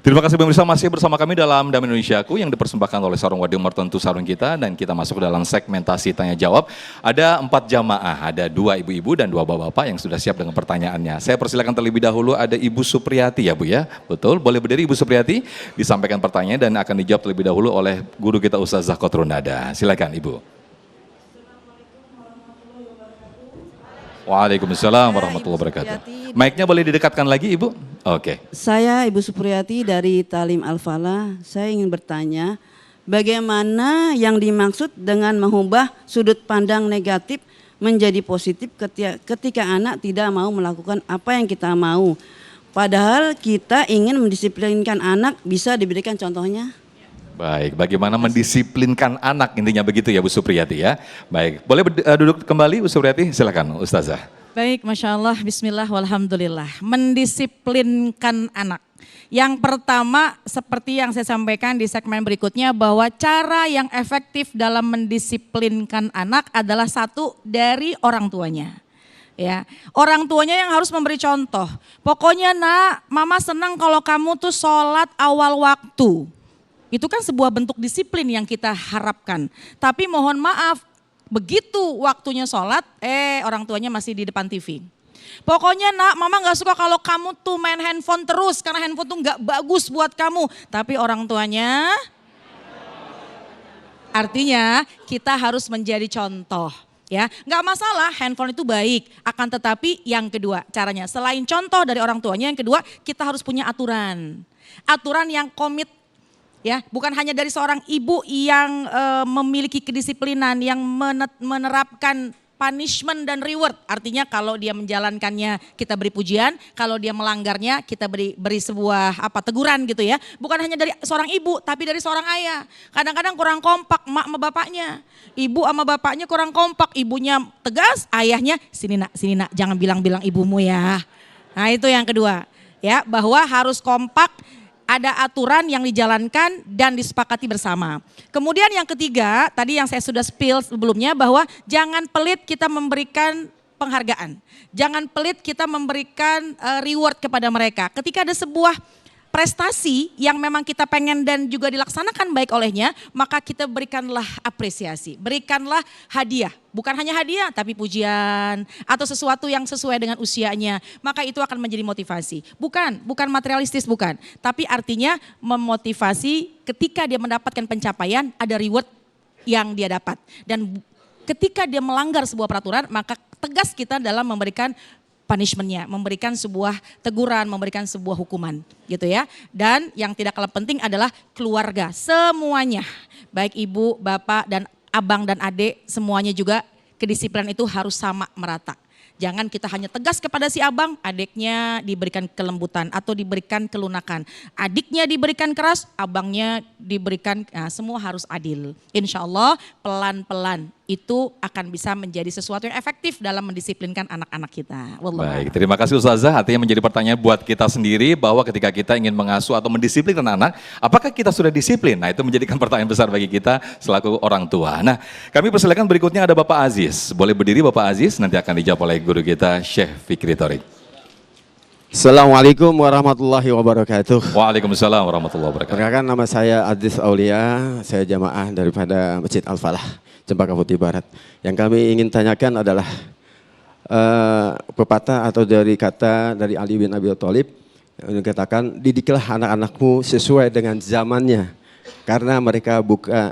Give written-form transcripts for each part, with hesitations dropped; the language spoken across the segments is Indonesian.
Terima kasih pemirsa, masih bersama kami dalam Damai Indonesiaku yang dipersembahkan oleh Sarung Wading Mertentu Sarung kita, dan kita masuk ke dalam segmentasi tanya jawab. Ada 4 jamaah, ada 2 ibu-ibu dan 2 bapak-bapak yang sudah siap dengan pertanyaannya. Saya persilakan terlebih dahulu ada Ibu Supriyati ya Bu ya, betul? Boleh berdiri Ibu Supriyati, disampaikan pertanyaan dan akan dijawab terlebih dahulu oleh guru kita Ustazah Kotrun Nada. Silakan Ibu. Waalaikumsalam warahmatullahi wabarakatuh. Mic-nya boleh didekatkan lagi Ibu? Oke. Saya Ibu Supriyati dari Talim Al-Falah. Saya ingin bertanya, bagaimana yang dimaksud dengan mengubah sudut pandang negatif menjadi positif ketika anak tidak mau melakukan apa yang kita mau. Padahal kita ingin mendisiplinkan anak, bisa diberikan contohnya? Baik, bagaimana mendisiplinkan anak, intinya begitu ya Bu Supriyati ya. Baik, boleh duduk kembali Bu Supriyati, silakan Ustazah. Baik, Masya Allah, Bismillah, walhamdulillah. Mendisiplinkan anak. Yang pertama, seperti yang saya sampaikan di segmen berikutnya, bahwa cara yang efektif dalam mendisiplinkan anak adalah satu, dari orang tuanya. Ya, orang tuanya yang harus memberi contoh. Pokoknya nak, mama senang kalau kamu tuh sholat awal waktu. Itu kan sebuah bentuk disiplin yang kita harapkan. Tapi mohon maaf, begitu waktunya sholat, orang tuanya masih di depan TV. Pokoknya nak, mama gak suka kalau kamu tuh main handphone terus, karena handphone tuh gak bagus buat kamu. Tapi orang tuanya, artinya kita harus menjadi contoh. Ya, nggak masalah handphone itu baik, akan tetapi yang kedua caranya, selain contoh dari orang tuanya, yang kedua kita harus punya aturan. Aturan yang komit. Ya, bukan hanya dari seorang ibu yang memiliki kedisiplinan, yang menerapkan punishment dan reward. Artinya kalau dia menjalankannya kita beri pujian, kalau dia melanggarnya kita beri sebuah teguran gitu ya. Bukan hanya dari seorang ibu, tapi dari seorang ayah. Kadang-kadang kurang kompak emak sama bapaknya. Ibu sama bapaknya kurang kompak, ibunya tegas, ayahnya sini nak, jangan bilang-bilang ibumu ya. Nah itu yang kedua, ya, bahwa harus kompak. Ada aturan yang dijalankan dan disepakati bersama. Kemudian yang ketiga, tadi yang saya sudah spill sebelumnya, bahwa jangan pelit kita memberikan penghargaan. Jangan pelit kita memberikan reward kepada mereka. Ketika ada sebuah prestasi yang memang kita pengen dan juga dilaksanakan baik olehnya, maka kita berikanlah apresiasi, berikanlah hadiah. Bukan hanya hadiah, tapi pujian atau sesuatu yang sesuai dengan usianya. Maka itu akan menjadi motivasi. Bukan materialistis, bukan. Tapi artinya memotivasi ketika dia mendapatkan pencapaian, ada reward yang dia dapat. Dan ketika dia melanggar sebuah peraturan, maka tegas kita dalam memberikan punishment-nya, memberikan sebuah teguran, memberikan sebuah hukuman gitu ya. Dan yang tidak kalah penting adalah keluarga, semuanya. Baik ibu, bapak, dan abang dan adik, semuanya juga kedisiplinan itu harus sama merata. Jangan kita hanya tegas kepada si abang, adiknya diberikan kelembutan atau diberikan kelunakan. Adiknya diberikan keras, abangnya diberikan, semua harus adil. Insya Allah pelan-pelan itu akan bisa menjadi sesuatu yang efektif dalam mendisiplinkan anak-anak kita. Baik, terima kasih Ustazah. Artinya menjadi pertanyaan buat kita sendiri bahwa ketika kita ingin mengasuh atau mendisiplinkan anak, apakah kita sudah disiplin? Nah itu menjadikan pertanyaan besar bagi kita selaku orang tua. Nah kami persilakan berikutnya ada Bapak Aziz. Boleh berdiri Bapak Aziz, nanti akan dijawab oleh guru kita Syekh Fikri Thorik. Assalamualaikum warahmatullahi wabarakatuh. Waalaikumsalam warahmatullahi wabarakatuh. Perkenalkan, nama saya Aziz Aulia, saya jamaah daripada Masjid Al-Falah, Cempaka Putih Barat. Yang kami ingin tanyakan adalah pepatah atau dari kata dari Ali bin Abi Thalib yang dikatakan, didiklah anak-anakmu sesuai dengan zamannya, karena mereka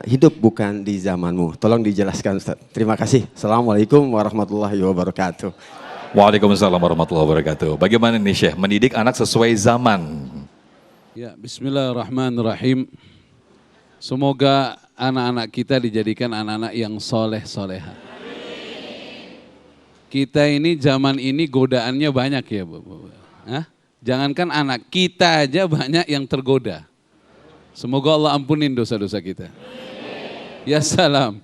hidup bukan di zamanmu. Tolong dijelaskan Ustaz. Terima kasih. Assalamualaikum warahmatullahi wabarakatuh. Waalaikumsalam warahmatullahi wabarakatuh. Bagaimana nih Syekh mendidik anak sesuai zaman? Ya, bismillahirrahmanirrahim. Semoga anak-anak kita dijadikan anak-anak yang soleh-soleha. Kita ini zaman ini godaannya banyak ya Bu. Hah? Jangankan anak, kita aja banyak yang tergoda. Semoga Allah ampunin dosa-dosa kita. Ya salam.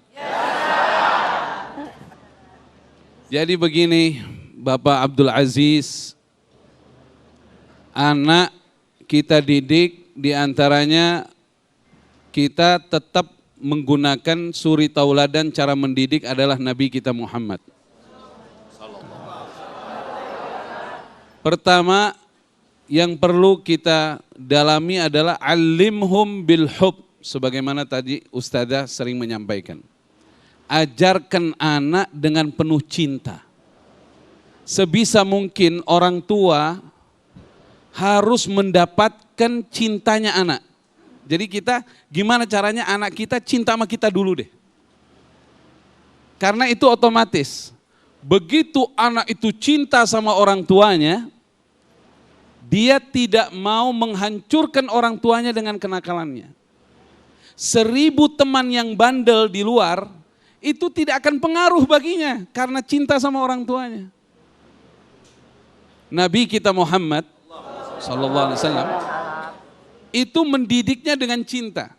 Jadi begini Bapak Abdul Aziz, anak kita didik diantaranya kita tetap menggunakan suri tauladan, cara mendidik adalah Nabi kita Muhammad. Pertama, yang perlu kita dalami adalah alimhum bil hub, sebagaimana tadi Ustazah sering menyampaikan. Ajarkan anak dengan penuh cinta. Sebisa mungkin orang tua harus mendapatkan cintanya anak. Jadi kita gimana caranya anak kita cinta sama kita dulu deh. Karena itu otomatis. Begitu anak itu cinta sama orang tuanya, dia tidak mau menghancurkan orang tuanya dengan kenakalannya. 1000 teman yang bandel di luar, itu tidak akan pengaruh baginya karena cinta sama orang tuanya. Nabi kita Muhammad sallallahu alaihi wasallam itu mendidiknya dengan cinta.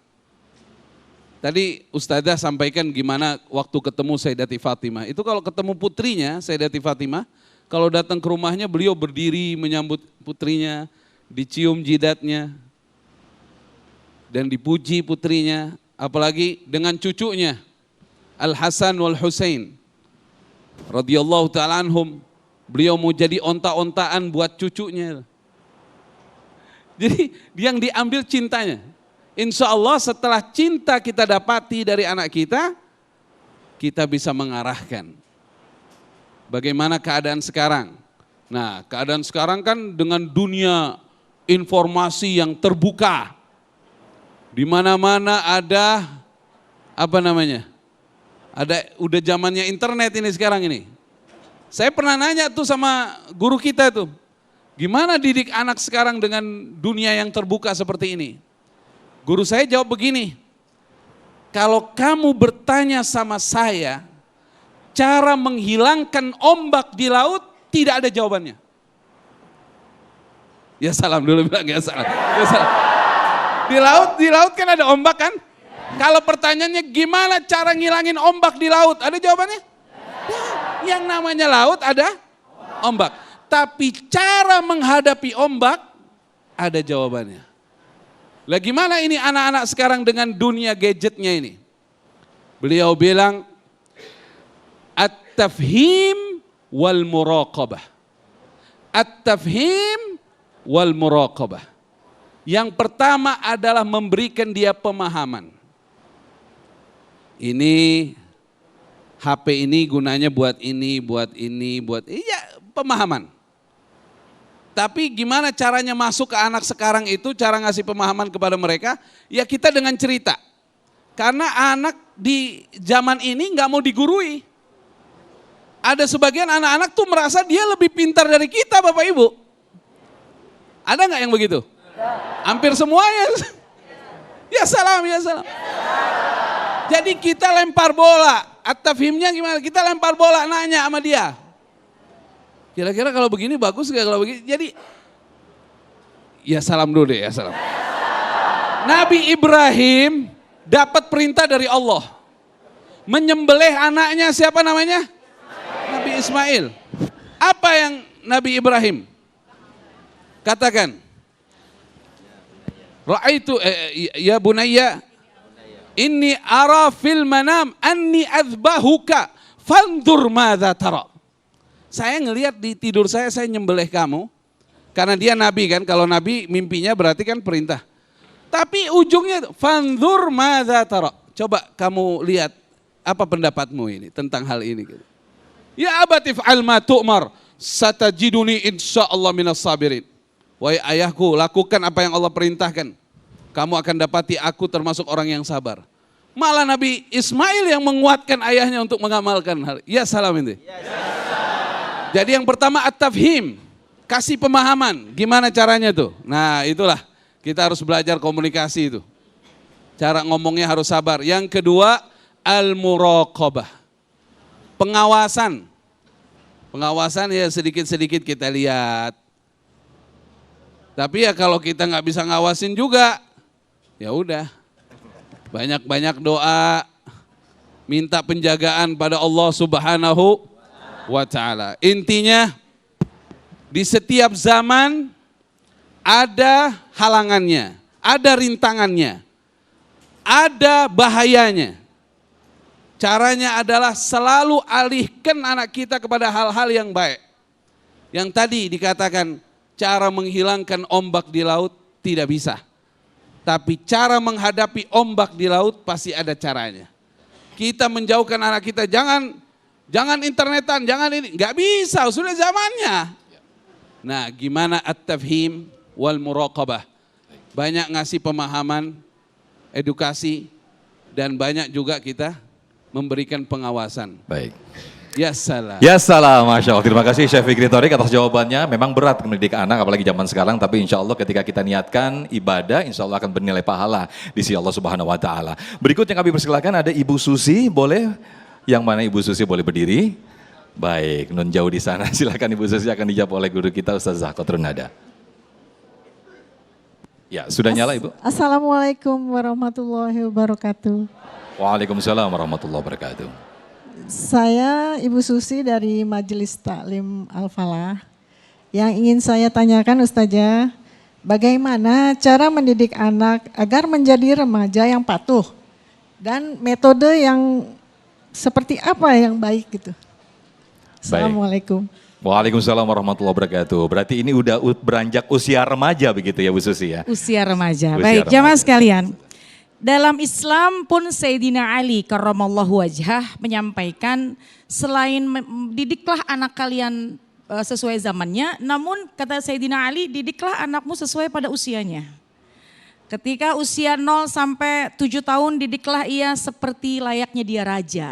Tadi Ustazah sampaikan gimana waktu ketemu Sayyidati Fatimah. Itu kalau ketemu putrinya Sayyidati Fatimah, kalau datang ke rumahnya beliau berdiri menyambut putrinya, dicium jidatnya dan dipuji putrinya, apalagi dengan cucunya Al Hasan wal Husain radhiyallahu taala anhum. Beliau mau jadi onta-ontaan buat cucunya. Jadi yang diambil cintanya. Insya Allah setelah cinta kita dapati dari anak kita, kita bisa mengarahkan. Bagaimana keadaan sekarang? Nah, keadaan sekarang kan dengan dunia informasi yang terbuka. Di mana-mana ada apa namanya? Udah zamannya internet ini sekarang ini. Saya pernah nanya tuh sama guru kita tuh, gimana didik anak sekarang dengan dunia yang terbuka seperti ini? Guru saya jawab begini, kalau kamu bertanya sama saya, cara menghilangkan ombak di laut tidak ada jawabannya. Ya salam dulu bilang ya salam. Ya salam. Di laut kan ada ombak kan? Kalau pertanyaannya gimana cara ngilangin ombak di laut, ada jawabannya? Yang namanya laut ada ombak. Tapi cara menghadapi ombak ada jawabannya. Lah gimana ini anak-anak sekarang dengan dunia gadgetnya ini? Beliau bilang at-tafhim wal muraqabah. At-tafhim wal muraqabah. Yang pertama adalah memberikan dia pemahaman. Ini HP ini gunanya buat ini, ya pemahaman. Tapi gimana caranya masuk ke anak sekarang itu, cara ngasih pemahaman kepada mereka, ya kita dengan cerita. Karena anak di zaman ini nggak mau digurui. Ada sebagian anak-anak tuh merasa dia lebih pintar dari kita Bapak Ibu. Ada nggak yang begitu? Hampir semuanya. Ya salam, ya salam. Jadi kita lempar bola, at-tafhimnya gimana? Kita lempar bola, nanya sama dia. Kira-kira kalau begini bagus gak kalau begini? Jadi, ya salam dulu deh, ya salam. Nabi Ibrahim dapat perintah dari Allah. Menyembelih anaknya siapa namanya? Nabi Ismail. Apa yang Nabi Ibrahim katakan? Ra'aitu ya bunayya inni ara fil manam anni azbahuka fandur madza tara. Saya ngelihat di tidur saya nyembelih kamu. Karena dia nabi kan, kalau nabi mimpinya berarti kan perintah. Tapi ujungnya fandur madza tara. Coba kamu lihat apa pendapatmu ini tentang hal ini. Ya abati fa'al ma tu'mar satajiduni insyaallah minas sabirin. Wahai ayahku, lakukan apa yang Allah perintahkan. Kamu akan dapati aku termasuk orang yang sabar. Malah Nabi Ismail yang menguatkan ayahnya untuk mengamalkan hal. Ya salam ini. Jadi yang pertama at-tafhim, kasih pemahaman. Gimana caranya tuh? Nah itulah, kita harus belajar komunikasi itu. Cara ngomongnya harus sabar. Yang kedua, al-muraqabah. Pengawasan. Pengawasan ya sedikit-sedikit kita lihat. Tapi ya kalau kita nggak bisa ngawasin juga, ya udah. Banyak-banyak doa, minta penjagaan pada Allah Subhanahu wa ta'ala. Intinya, di setiap zaman ada halangannya, ada rintangannya, ada bahayanya. Caranya adalah selalu alihkan anak kita kepada hal-hal yang baik. Yang tadi dikatakan, cara menghilangkan ombak di laut tidak bisa. Tapi cara menghadapi ombak di laut pasti ada caranya. Kita menjauhkan anak kita, jangan internetan, jangan ini. Nggak bisa, sudah zamannya. Nah, gimana at-tafhim wal muraqabah. Banyak ngasih pemahaman, edukasi, dan banyak juga kita memberikan pengawasan. Baik. Ya salam. Ya salam, Masya Allah. Terima kasih Chef Fikri Thorik atas jawabannya. Memang berat mendidik anak, apalagi zaman sekarang. Tapi insya Allah ketika kita niatkan ibadah, insya Allah akan bernilai pahala di sisi Allah Subhanahu Wa Taala. Berikutnya kami persilakan ada Ibu Susi, boleh? Yang mana Ibu Susi boleh berdiri? Baik, nun jauh di sana. Silakan Ibu Susi, akan dijawab oleh guru kita Ustazah Kotrun Nada. Ya, sudah nyala Ibu? Assalamualaikum warahmatullahi wabarakatuh. Waalaikumsalam warahmatullahi wabarakatuh. Saya Ibu Susi dari Majelis Taklim Al-Falah. Yang ingin saya tanyakan Ustazah, bagaimana cara mendidik anak agar menjadi remaja yang patuh? Dan metode yang seperti apa yang baik gitu? Assalamualaikum. Waalaikumsalam warahmatullahi wabarakatuh. Berarti ini udah beranjak usia remaja begitu ya Bu Susi ya? Usia remaja. Usia Baik, remaja. jamaah sekalian. Dalam Islam pun Sayyidina Ali karramallahu wajhah menyampaikan selain didiklah anak kalian sesuai zamannya, namun kata Sayyidina Ali, didiklah anakmu sesuai pada usianya. Ketika usia 0 sampai 7 tahun, didiklah ia seperti layaknya dia raja.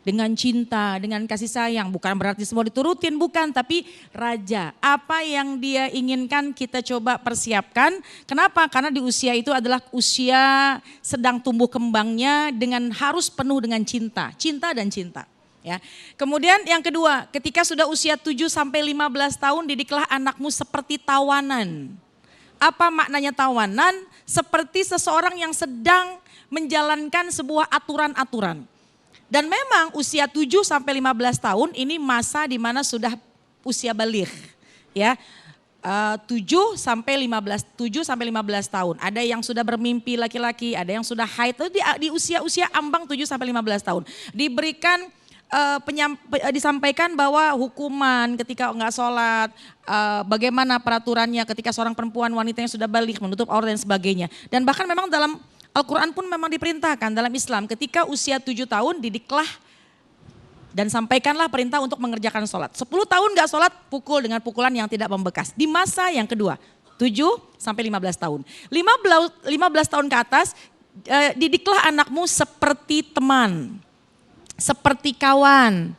Dengan cinta, dengan kasih sayang, bukan berarti semua diturutin, bukan, tapi raja. Apa yang dia inginkan kita coba persiapkan. Kenapa? Karena di usia itu adalah usia sedang tumbuh kembangnya dengan harus penuh dengan cinta, cinta dan cinta. Ya. Kemudian yang kedua, ketika sudah usia 7 sampai 15 tahun, didiklah anakmu seperti tawanan. Apa maknanya tawanan? Seperti seseorang yang sedang menjalankan sebuah aturan-aturan. Dan memang usia 7 sampai 15 tahun ini masa di mana sudah usia baligh. Ya. 7 sampai 15 tahun. Ada yang sudah bermimpi laki-laki, ada yang sudah haid. Di usia-usia ambang 7 sampai 15 tahun. Diberikan disampaikan bahwa hukuman ketika enggak sholat, bagaimana peraturannya ketika seorang perempuan wanita yang sudah baligh menutup aurat dan sebagainya. Dan bahkan memang dalam Al-Quran pun memang diperintahkan dalam Islam ketika usia 7 tahun didiklah dan sampaikanlah perintah untuk mengerjakan sholat. 10 tahun gak sholat, pukul dengan pukulan yang tidak membekas. Di masa yang kedua, 7 sampai 15 tahun. 15 tahun ke atas, didiklah anakmu seperti teman, seperti kawan.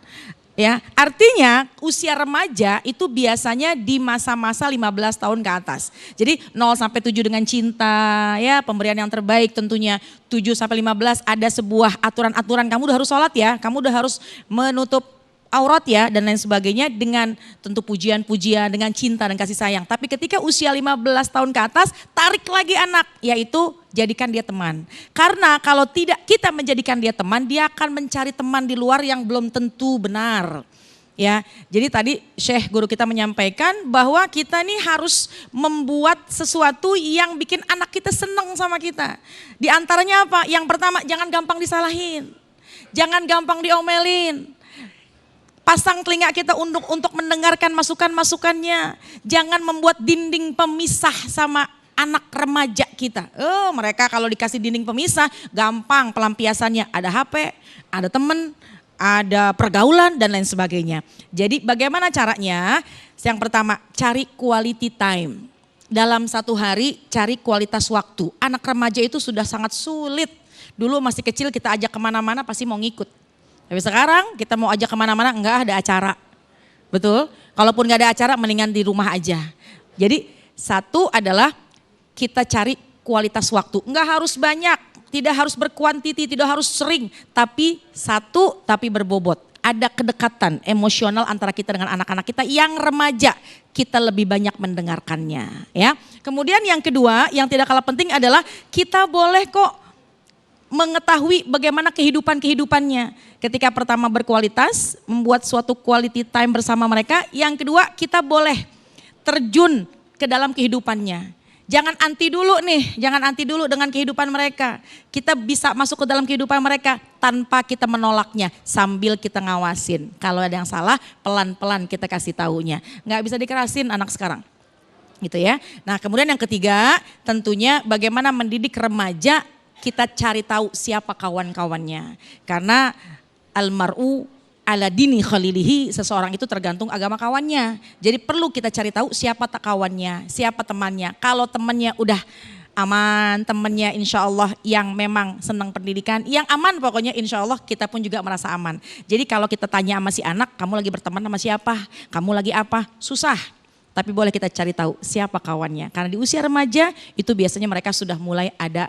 Ya, artinya usia remaja itu biasanya di masa-masa 15 tahun ke atas. Jadi 0 sampai 7 dengan cinta, ya, pemberian yang terbaik tentunya. 7 sampai 15 ada sebuah aturan-aturan, kamu udah harus sholat ya, kamu udah harus menutup aurat ya dan lain sebagainya dengan tentu pujian-pujian, dengan cinta dan kasih sayang. Tapi ketika usia 15 tahun ke atas, tarik lagi anak, yaitu jadikan dia teman. Karena kalau tidak kita menjadikan dia teman, dia akan mencari teman di luar yang belum tentu benar. Ya, jadi tadi Syekh guru kita menyampaikan bahwa kita nih harus membuat sesuatu yang bikin anak kita senang sama kita. Di antaranya apa? Yang pertama, jangan gampang disalahin. Jangan gampang diomelin. Pasang telinga kita untuk mendengarkan masukan-masukannya. Jangan membuat dinding pemisah sama anak remaja kita. Mereka kalau dikasih dinding pemisah gampang pelampiasannya. Ada HP, ada teman, ada pergaulan dan lain sebagainya. Jadi bagaimana caranya? Yang pertama, cari quality time. Dalam satu hari cari kualitas waktu. Anak remaja itu sudah sangat sulit. Dulu masih kecil kita ajak kemana-mana pasti mau ngikut. Tapi sekarang kita mau ajak kemana-mana enggak ada acara. Betul? Kalaupun enggak ada acara mendingan di rumah aja. Jadi satu adalah kita cari kualitas waktu. Enggak harus banyak, tidak harus berkuantiti, tidak harus sering. Tapi satu, tapi berbobot. Ada kedekatan emosional antara kita dengan anak-anak kita yang remaja. Kita lebih banyak mendengarkannya. Ya. Kemudian yang kedua, yang tidak kalah penting adalah kita boleh kok mengetahui bagaimana kehidupannya. Ketika pertama berkualitas, membuat suatu quality time bersama mereka. Yang kedua, kita boleh terjun ke dalam kehidupannya. Jangan anti dulu nih, jangan anti dulu dengan kehidupan mereka. Kita bisa masuk ke dalam kehidupan mereka tanpa kita menolaknya, sambil kita ngawasin. Kalau ada yang salah, pelan-pelan kita kasih taunya. Nggak bisa dikerasin anak sekarang. gitu ya. Nah kemudian yang ketiga tentunya bagaimana mendidik remaja, kita cari tahu siapa kawan-kawannya. Karena almar'u ala dini khalilihi, seseorang itu tergantung agama kawannya. Jadi perlu kita cari tahu siapa kawannya, siapa temannya. Kalau temannya udah aman, temannya insya Allah yang memang senang pendidikan, yang aman pokoknya insya Allah kita pun juga merasa aman. Jadi kalau kita tanya sama si anak, kamu lagi berteman sama siapa? Kamu lagi apa? Susah. Tapi boleh kita cari tahu siapa kawannya. Karena di usia remaja itu biasanya mereka sudah mulai ada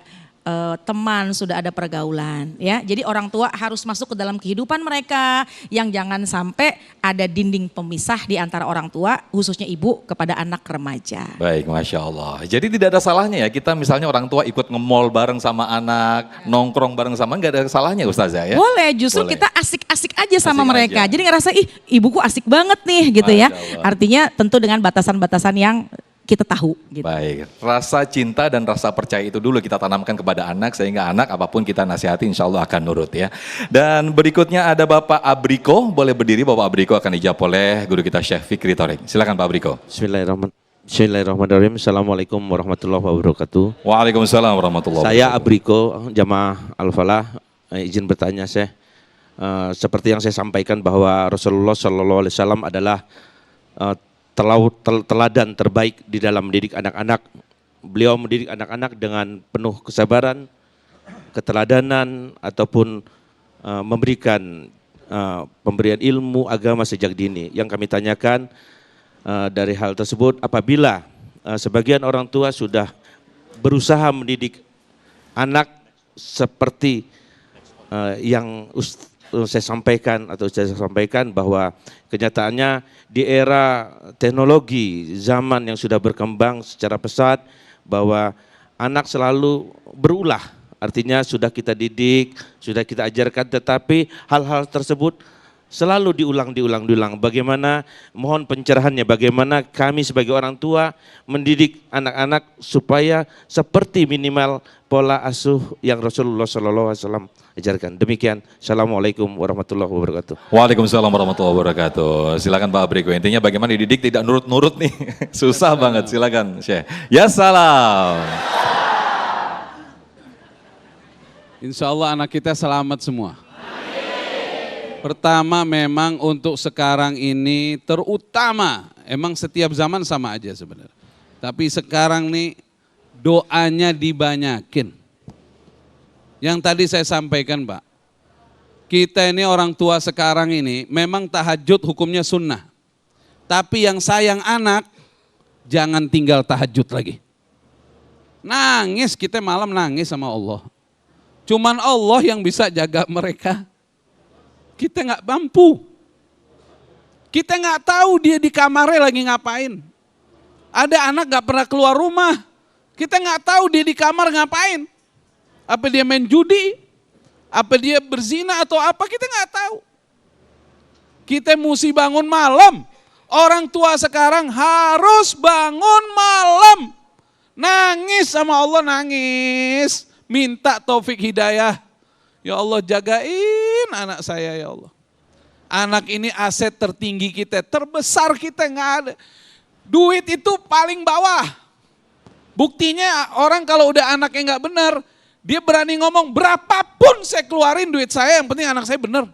teman, sudah ada pergaulan ya. Jadi orang tua harus masuk ke dalam kehidupan mereka, yang jangan sampai ada dinding pemisah di antara orang tua, khususnya ibu kepada anak remaja. Baik, Masya Allah. Jadi tidak ada salahnya ya kita misalnya orang tua ikut nge-mall bareng sama anak, nongkrong bareng sama, nggak ada salahnya Ustazah ya? Boleh, justru Boleh. kita asik-asik aja sama Asik mereka. aja. Jadi ngerasa ih ibuku asik banget nih gitu ya. Masya Allah. Artinya tentu dengan batasan-batasan yang kita tahu gitu. Baik, rasa cinta dan rasa percaya itu dulu kita tanamkan kepada anak sehingga anak apapun kita nasihati insya Allah akan nurut ya. Dan berikutnya ada Bapak Abriko, boleh berdiri. Bapak Abriko akan dijawab oleh guru kita Syekh Fikri Thorik. Silakan Pak Abriko. Bismillahirrahmanirrahim. Assalamualaikum warahmatullahi wabarakatuh. Waalaikumsalam warahmatullahi wabarakatuh. Saya Abriko, jamaah Al-Falah. Izin bertanya Syekh. Seperti yang saya sampaikan bahwa Rasulullah SAW adalah teladan terbaik di dalam mendidik anak-anak. Beliau mendidik anak-anak dengan penuh kesabaran, keteladanan, ataupun memberikan pemberian ilmu agama sejak dini. Yang kami tanyakan dari hal tersebut, apabila sebagian orang tua sudah berusaha mendidik anak seperti yang saya sampaikan bahwa kenyataannya di era teknologi zaman yang sudah berkembang secara pesat, bahwa anak selalu berulah, artinya sudah kita didik, sudah kita ajarkan, tetapi hal-hal tersebut selalu diulang. Bagaimana, mohon pencerahannya, bagaimana kami sebagai orang tua mendidik anak-anak supaya seperti minimal pola asuh yang Rasulullah SAW ajarkan. Demikian. Assalamualaikum warahmatullahi wabarakatuh. Waalaikumsalam warahmatullahi wabarakatuh. Silakan Pak Abriko. Intinya bagaimana dididik tidak nurut-nurut nih. Susah banget. Silakan Syekh. Ya salam. Insya Allah anak kita selamat semua. Pertama memang untuk sekarang ini terutama, emang setiap zaman sama aja sebenarnya. Tapi sekarang nih doanya dibanyakin. Yang tadi saya sampaikan Pak, kita ini orang tua sekarang ini memang tahajud hukumnya sunnah. Tapi yang sayang anak, jangan tinggal tahajud lagi. Nangis, kita malam nangis sama Allah. Cuman Allah yang bisa jaga mereka. Kita nggak mampu. Kita nggak tahu dia di kamarnya lagi ngapain. Ada anak nggak pernah keluar rumah. Kita nggak tahu dia di kamar ngapain. Apa dia main judi? Apa dia berzina atau apa? Kita nggak tahu. Kita mesti bangun malam. Orang tua sekarang harus bangun malam. Nangis sama Allah, nangis. Minta taufik hidayah. Ya Allah, jagain anak saya ya Allah. Anak ini aset tertinggi kita, terbesar kita, nggak ada. Duit itu paling bawah. Buktinya orang kalau udah anaknya nggak benar, dia berani ngomong berapapun saya keluarin duit saya, yang penting anak saya benar.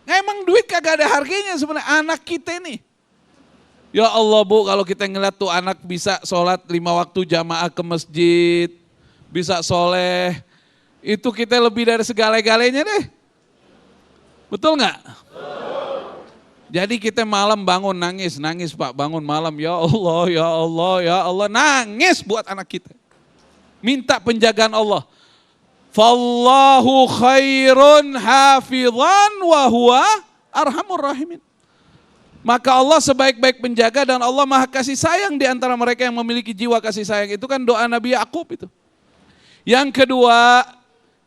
Nggak, emang duit kagak ada harganya sebenarnya, anak kita ini. Ya Allah Bu, kalau kita ngeliat tuh anak bisa sholat 5 waktu jamaah ke masjid, bisa soleh, itu kita lebih dari segala-galanya deh. Betul nggak? Jadi kita malam bangun nangis Pak, bangun malam ya Allah, ya Allah, ya Allah, nangis buat anak kita. Minta penjagaan Allah. Fallahu khairun hafizan wa huwa arhamur rahimin. Maka Allah sebaik-baik penjaga dan Allah maha kasih sayang di antara mereka yang memiliki jiwa kasih sayang. Itu kan doa Nabi Yakub itu. Yang kedua,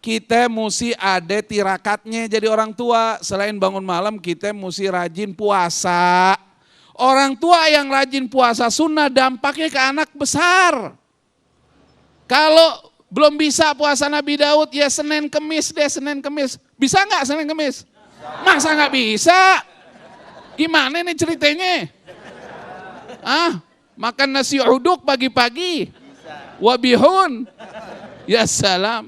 kita mesti ada tirakatnya jadi orang tua. Selain bangun malam, kita mesti rajin puasa. Orang tua yang rajin puasa sunnah dampaknya ke anak besar. Kalau belum bisa puasa Nabi Daud, ya Senin Kemis deh, Senin Kemis. Bisa nggak Senin Kemis? Masa nggak bisa? Gimana nih ceritanya? Makan nasi uduk pagi-pagi. Wabihun. Ya salam.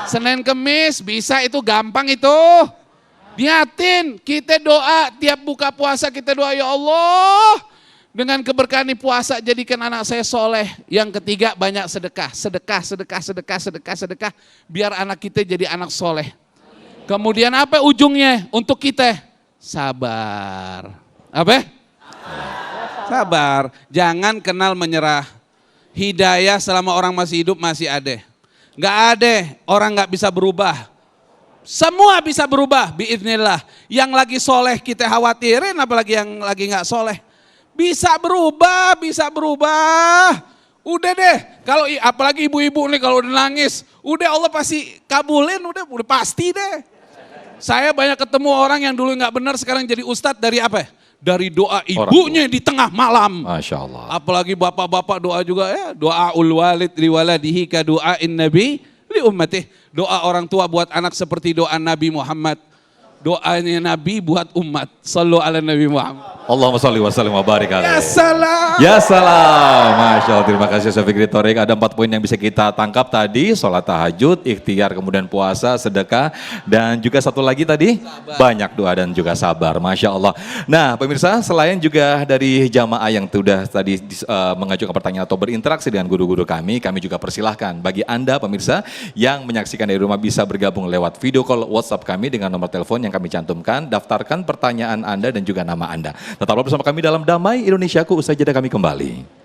Senin Kemis bisa, itu gampang itu. Niatin, kita doa tiap buka puasa, kita doa, ya Allah, dengan keberkahan puasa jadikan anak saya soleh. Yang ketiga, banyak sedekah, sedekah, biar anak kita jadi anak soleh. Kemudian apa ujungnya untuk kita? Sabar. Apa? Sabar. Jangan kenal menyerah. Hidayah selama orang masih hidup masih ada. Nggak ada orang nggak bisa berubah. Semua bisa berubah biiznillah. Yang lagi soleh kita khawatirin, apalagi yang lagi nggak soleh. Bisa berubah, bisa berubah. Udah deh, kalau apalagi ibu-ibu nih kalau udah nangis, udah Allah pasti kabulin, udah pasti deh. Saya banyak ketemu orang yang dulu nggak benar sekarang jadi ustadz dari apa? Dari doa ibunya di tengah malam. Masya Allah. Apalagi bapak-bapak doa juga ya. Doa ul walid li waladihi ka doain nabi li ummatih. Doa orang tua buat anak seperti doa Nabi Muhammad. Doanya Nabi buat umat. Sallu ala Nabi Muhammad. Allahumma sholli wa sallim wa barik alaihi. Ya salam. Ya salam. Masya Allah, terima kasih Ustaz Fikri Thorik. Ada 4 poin yang bisa kita tangkap tadi. Sholat tahajud, ikhtiar, kemudian puasa, sedekah. Dan juga satu lagi tadi, banyak doa dan juga sabar. Masya Allah. Nah pemirsa, selain juga dari jamaah yang sudah tadi mengajukan pertanyaan atau berinteraksi dengan guru-guru kami juga persilahkan bagi Anda pemirsa yang menyaksikan dari rumah bisa bergabung lewat video call WhatsApp kami dengan nomor telepon yang kami cantumkan. Daftarkan pertanyaan Anda dan juga nama Anda. Tetaplah bersama kami dalam Damai Indonesiaku, usai jeda kami kembali.